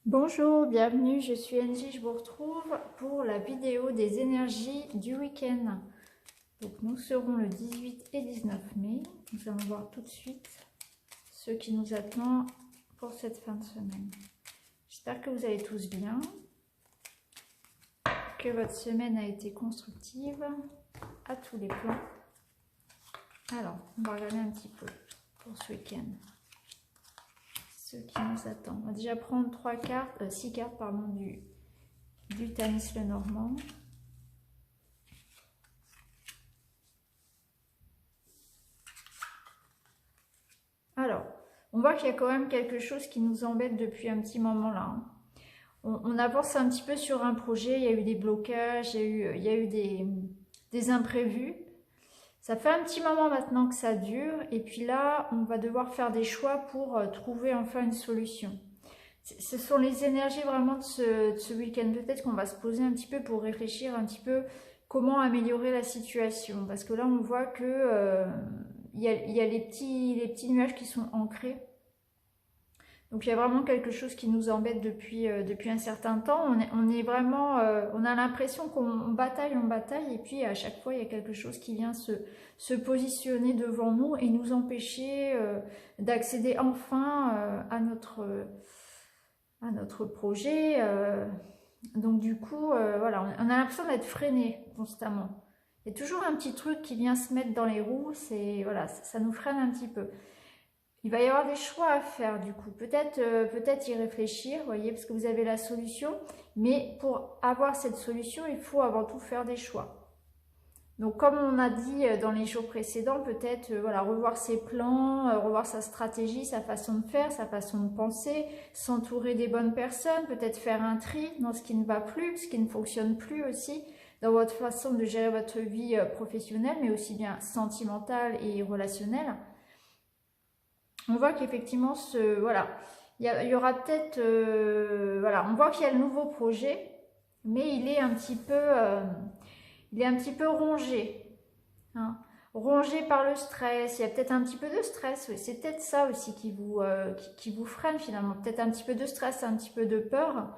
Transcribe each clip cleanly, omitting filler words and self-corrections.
Bonjour, bienvenue, je suis Angie, je vous retrouve pour la vidéo des énergies du week-end. Donc nous serons le 18 et 19 mai. Nous allons voir tout de suite ce qui nous attend pour cette fin de semaine. J'espère que vous allez tous bien, que votre semaine a été constructive à tous les plans. Alors, on va regarder un petit peu pour ce week-end. Ce qui nous attend. On va déjà prendre 6 cartes pardon, du Tanis le Normand. Alors, on voit qu'il y a quand même quelque chose qui nous embête depuis un petit moment là. Hein. On avance un petit peu sur un projet, il y a eu des blocages, il y a eu des imprévus. Ça fait un petit moment maintenant que ça dure et puis là, on va devoir faire des choix pour trouver enfin une solution. Ce sont les énergies vraiment de ce week-end. Peut-être qu'on va se poser un petit peu pour réfléchir un petit peu comment améliorer la situation. Parce que là, on voit que il y a les petits nuages qui sont ancrés. Donc il y a vraiment quelque chose qui nous embête depuis un certain temps. On est vraiment, on a l'impression qu'on bataille, et puis à chaque fois il y a quelque chose qui vient se positionner devant nous et nous empêcher d'accéder enfin à notre projet. Donc du coup, voilà, on a l'impression d'être freiné constamment. Il y a toujours un petit truc qui vient se mettre dans les roues, voilà, ça nous freine un petit peu. Il va y avoir des choix à faire du coup, peut-être y réfléchir, vous voyez, parce que vous avez la solution, mais pour avoir cette solution, il faut avant tout faire des choix. Donc comme on a dit dans les jours précédents, peut-être voilà, revoir ses plans, revoir sa stratégie, sa façon de faire, sa façon de penser, s'entourer des bonnes personnes, peut-être faire un tri dans ce qui ne va plus, ce qui ne fonctionne plus aussi, dans votre façon de gérer votre vie professionnelle, mais aussi bien sentimentale et relationnelle. On voit qu'effectivement, voilà, il y aura peut-être, voilà, on voit qu'il y a le nouveau projet, mais il est un petit peu rongé, hein, rongé par le stress. Il y a peut-être un petit peu de stress, oui. C'est peut-être ça aussi qui vous freine finalement, peut-être un petit peu de stress, un petit peu de peur,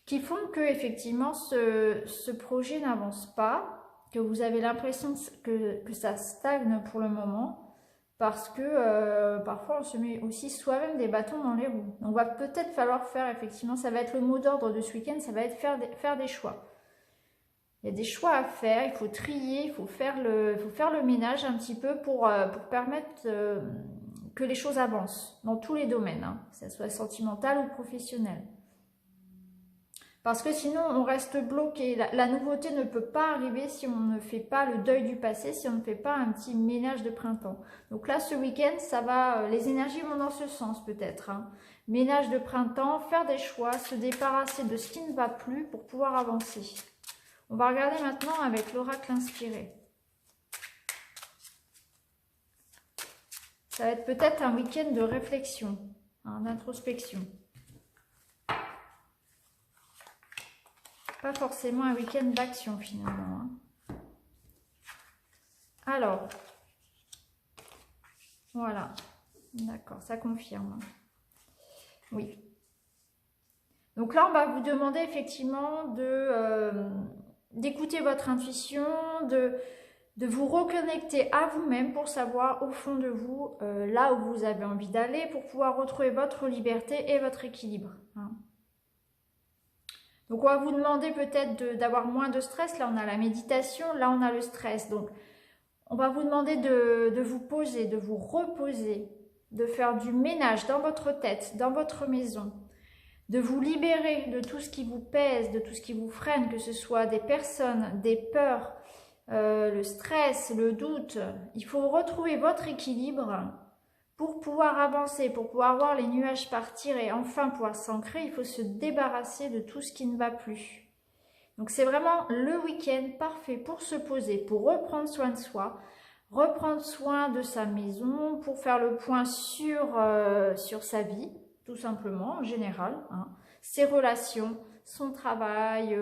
qui font que effectivement ce projet n'avance pas, que vous avez l'impression que ça stagne pour le moment. Parce que parfois on se met aussi soi-même des bâtons dans les roues. Donc va peut-être falloir faire effectivement, ça va être le mot d'ordre de ce week-end, ça va être faire des choix. Il y a des choix à faire, il faut trier, il faut faire le ménage un petit peu pour permettre que les choses avancent dans tous les domaines, hein, que ce soit sentimental ou professionnel. Parce que sinon, on reste bloqué. La nouveauté ne peut pas arriver si on ne fait pas le deuil du passé, si on ne fait pas un petit ménage de printemps. Donc là, ce week-end, ça va, les énergies vont dans ce sens peut-être. Hein. Ménage de printemps, faire des choix, se débarrasser de ce qui ne va plus pour pouvoir avancer. On va regarder maintenant avec l'oracle inspiré. Ça va être peut-être un week-end de réflexion, hein, d'introspection. Pas forcément un week-end d'action finalement. Hein. Alors, voilà, d'accord, ça confirme. Oui. Donc là, on va vous demander effectivement d'écouter votre intuition, de vous reconnecter à vous-même pour savoir au fond de vous, là où vous avez envie d'aller, pour pouvoir retrouver votre liberté et votre équilibre. Hein. Donc on va vous demander peut-être d'avoir moins de stress. Là on a la méditation, là on a le stress. Donc on va vous demander de vous poser, de vous reposer, de faire du ménage dans votre tête, dans votre maison, de vous libérer de tout ce qui vous pèse, de tout ce qui vous freine, que ce soit des personnes, des peurs, le stress, le doute. Il faut retrouver votre équilibre. Pour pouvoir avancer, pour pouvoir voir les nuages partir et enfin pouvoir s'ancrer, il faut se débarrasser de tout ce qui ne va plus. Donc c'est vraiment le week-end parfait pour se poser, pour reprendre soin de soi, reprendre soin de sa maison, pour faire le point sur sa vie, tout simplement, en général, hein, ses relations, son travail,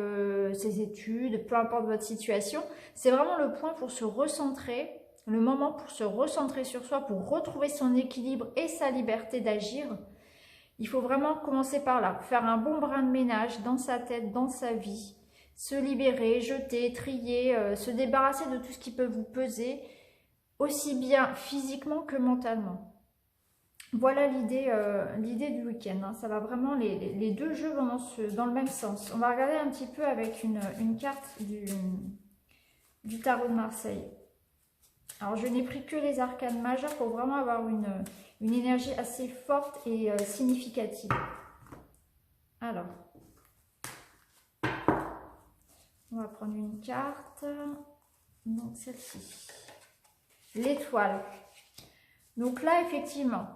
ses études, peu importe votre situation. C'est vraiment le point pour se recentrer, le moment pour se recentrer sur soi, pour retrouver son équilibre et sa liberté d'agir. Il faut vraiment commencer par là, faire un bon brin de ménage dans sa tête, dans sa vie, se libérer, jeter, trier, se débarrasser de tout ce qui peut vous peser, aussi bien physiquement que mentalement. Voilà l'idée du week-end, hein. Ça va vraiment, les deux jeux vont dans le même sens. On va regarder un petit peu avec une carte du tarot de Marseille. Alors je n'ai pris que les arcanes majeures pour vraiment avoir une énergie assez forte et significative. Alors, on va prendre une carte, donc celle-ci. L'étoile. Donc là, effectivement,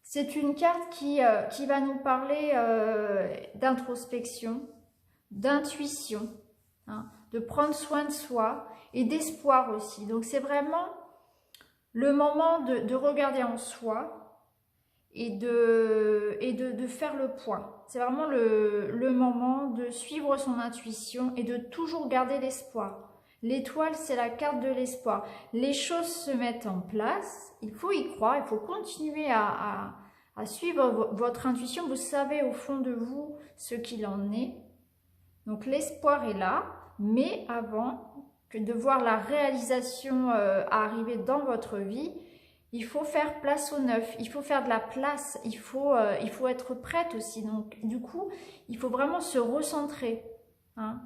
c'est une carte qui va nous parler d'introspection, d'intuition, hein, de prendre soin de soi et d'espoir aussi. Donc c'est vraiment le moment de regarder en soi et de faire le point. C'est vraiment le moment de suivre son intuition et de toujours garder l'espoir. L'étoile, c'est la carte de l'espoir. Les choses se mettent en place, il faut y croire, il faut continuer à suivre votre intuition. Vous savez au fond de vous ce qu'il en est. Donc l'espoir est là, mais avant que de voir la réalisation arriver dans votre vie, il faut faire place au neuf, il faut faire de la place, il faut être prête aussi. Donc du coup, il faut vraiment se recentrer, hein.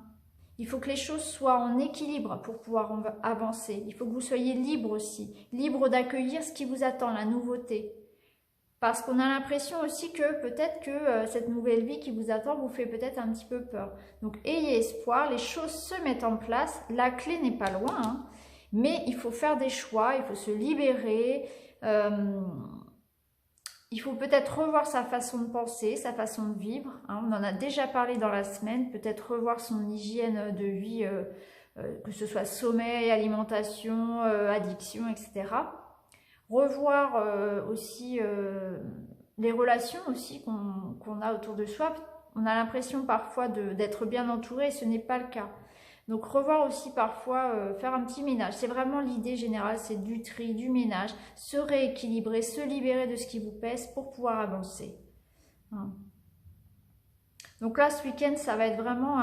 Il faut que les choses soient en équilibre pour pouvoir avancer. Il faut que vous soyez libre aussi, libre d'accueillir ce qui vous attend, la nouveauté. Parce qu'on a l'impression aussi que peut-être que cette nouvelle vie qui vous attend vous fait peut-être un petit peu peur. Donc ayez espoir, les choses se mettent en place, la clé n'est pas loin, hein, mais il faut faire des choix, il faut se libérer. Il faut peut-être revoir sa façon de penser, sa façon de vivre, hein. On en a déjà parlé dans la semaine, peut-être revoir son hygiène de vie, que ce soit sommeil, alimentation, addiction, etc. Revoir aussi les relations aussi qu'on a autour de soi. On a l'impression parfois d'être bien entouré et ce n'est pas le cas. Donc revoir aussi parfois, faire un petit ménage. C'est vraiment l'idée générale, c'est du tri, du ménage, se rééquilibrer, se libérer de ce qui vous pèse pour pouvoir avancer. Donc là, ce week-end, ça va être vraiment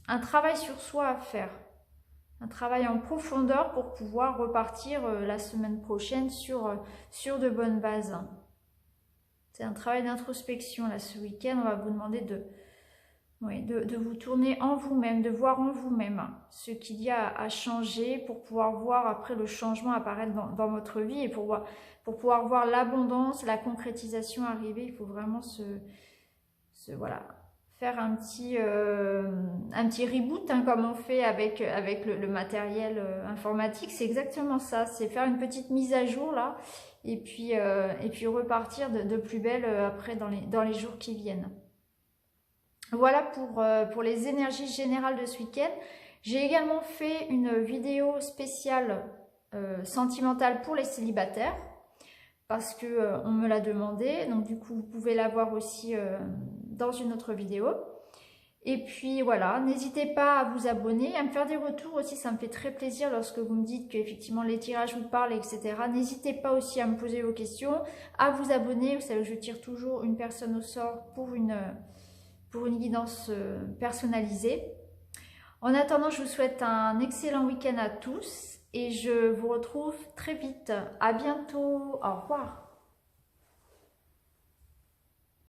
un travail sur soi à faire. Un travail en profondeur pour pouvoir repartir la semaine prochaine sur de bonnes bases. C'est un travail d'introspection là ce week-end. On va vous demander de vous tourner en vous-même, de voir en vous-même ce qu'il y a à changer pour pouvoir voir après le changement apparaître dans votre vie et pour pouvoir voir l'abondance, la concrétisation arriver. Il faut vraiment voilà, faire un petit reboot, hein, comme on fait avec le matériel informatique. C'est exactement ça, c'est faire une petite mise à jour là et puis repartir de plus belle après dans les jours qui viennent. Voilà pour les énergies générales de ce week-end. J'ai également fait une vidéo spéciale sentimentale pour les célibataires parce que on me l'a demandé. Donc du coup, vous pouvez la voir aussi dans une autre vidéo. Et puis voilà, n'hésitez pas à vous abonner, à me faire des retours aussi, ça me fait très plaisir lorsque vous me dites qu'effectivement les tirages vous parlent, etc. N'hésitez pas aussi à me poser vos questions, à vous abonner. Vous savez, je tire toujours une personne au sort pour une guidance personnalisée. En attendant, je vous souhaite un excellent week-end à tous et je vous retrouve très vite. À bientôt. Au revoir.